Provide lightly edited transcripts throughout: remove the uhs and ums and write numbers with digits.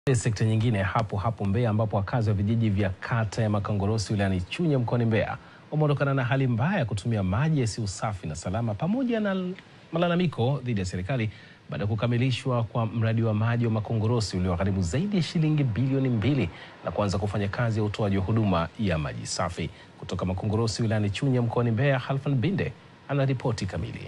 Sekta nyingine hapo Mbeya, ambapo wakazi wa vijiji vya kata ya Makongorosi wilayani Chunya mkoani Mbeya wameondokana na hali mbaya ya kutumia maji yasiyo safi na salama, pamoja na malalamiko dhidi ya serikali baada ya kukamilishwa kwa mradi wa maji wa Makongorosi uliogharimu zaidi ya shilingi bilioni 2 na kuanza kufanya kazi ya utoaji wa huduma ya maji safi. Kutoka Makongorosi wilayani Chunya mkoani Mbeya, Khalfan Binde ana ripoti kamili.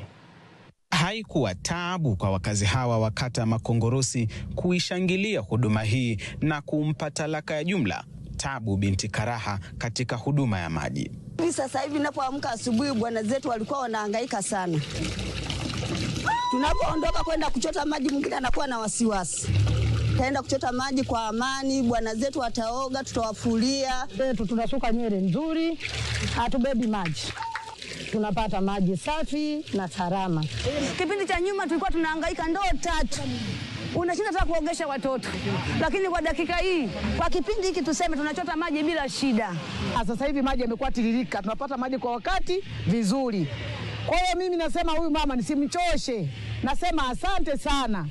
Haikuwa taabu kwa wakazi hawa wa kata ya Makongorosi kuishangilia huduma hii na kumpa talaka ya jumla Tabu binti Karaha katika huduma ya maji. Sasa hivi ninapoamka asubuhi, bwana zetu walikuwa wanahangaika sana. Tunapoondoka kwenda kuchota maji, mwingine anakuwa na wasiwasi. Taenda kuchota maji kwa amani, bwana zetu wataoga, tutawafulia. Tunasuka nywele nzuri, hatubebi maji. Tunapata maji safi na salama. Kipindi cha nyuma tulikuwa tunahangaika ndoo 3. Unashinda hata kuogesha watoto. Lakini kwa dakika hii, kwa kipindi hiki tuseme tunachota maji bila shida. Sasa hivi maji yamekuwa tiririka, tunapata maji kwa wakati vizuri. Kwa hiyo mimi nasema huyu mama nisimchoshe. Nasema asante sana.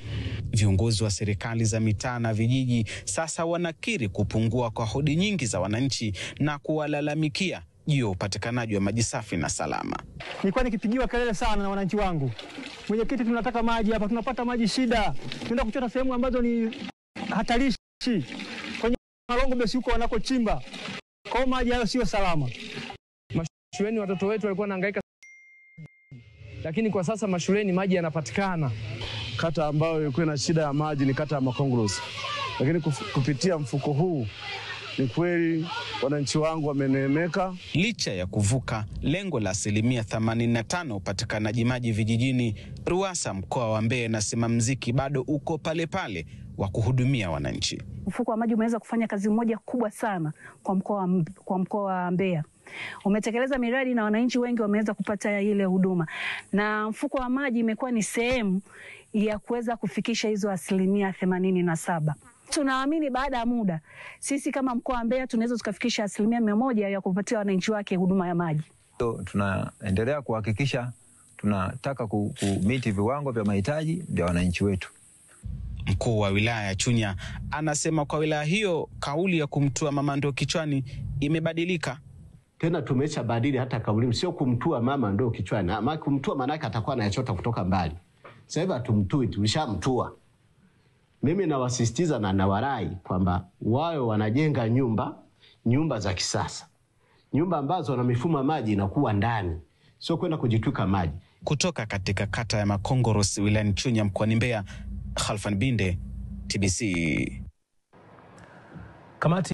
Viongozi wa serikali za mitaa na vijiji sasa wanakiri kupungua kwa hodi nyingi za wananchi na kuwalalamikia juu ya upatikanaji wa maji safi na salama. Nilikuwa nikipigiwa kelele sana na wananchi wangu. Mwenyekiti, tunataka maji hapa, tunapata maji shida. Tunaenda kuchota sehemu ambazo ni hatarishi. Kwenye malongo besi huko wanakochimba. Kwa maji hayo sio salama. Mashuleni watoto wetu walikuwa wanahangaika, lakini kwa sasa mashuleni maji yanapatikana. Kata ambayo ilikuwa na shida ya maji ni kata ya Makongorosi. Lakini kupitia mfuko huu ni kweli wananchi wangu wameneemeka. Licha ya kuvuka lengo la 85% upatikanaji maji vijijini, RUWASA mkoa wa Mbeya nasema mziki bado uko pale pale wa kuhudumia wananchi. Mfuko wa maji umeweza kufanya kazi moja kubwa sana kwa mkoa wa Mbeya. Umetekeleza miradi na wananchi wengi wameweza kupata ile huduma. Na mfuko wa maji imekuwa ni sehemu ya kuweza kufikisha hizo 87%. Tunaamini baada ya muda sisi kama mkoa wa Mbeya tunaweza tukafikisha 100% ya kupatia wananchi wake huduma ya maji. Tunaendelea kuhakikisha tunataka kumiti viwango vya mahitaji vya wananchi wetu. Mkuu wa wilaya ya Chunya anasema kwa wilaya hiyo kauli ya kumtua mama ndoo kichwani imebadilika. Tena tumeshabadili hata kauli, sio kumtua mama ndoo kichwani. Ama kumtua maana yake atakuwa anayachota kutoka mbali. Sasa hivi hatumtui, tulishamtua. Mimi nawasisitiza na nawarai kwamba wao wanajenga nyumba za kisasa. Nyumba ambazo na mifumo ya maji inakuwa ndani, sio kwenda kujituka maji. Kutoka katika kata ya Makongorosi wilayani Chunya mkoani Mbeya, Khalfan Binde, TBC. Kamati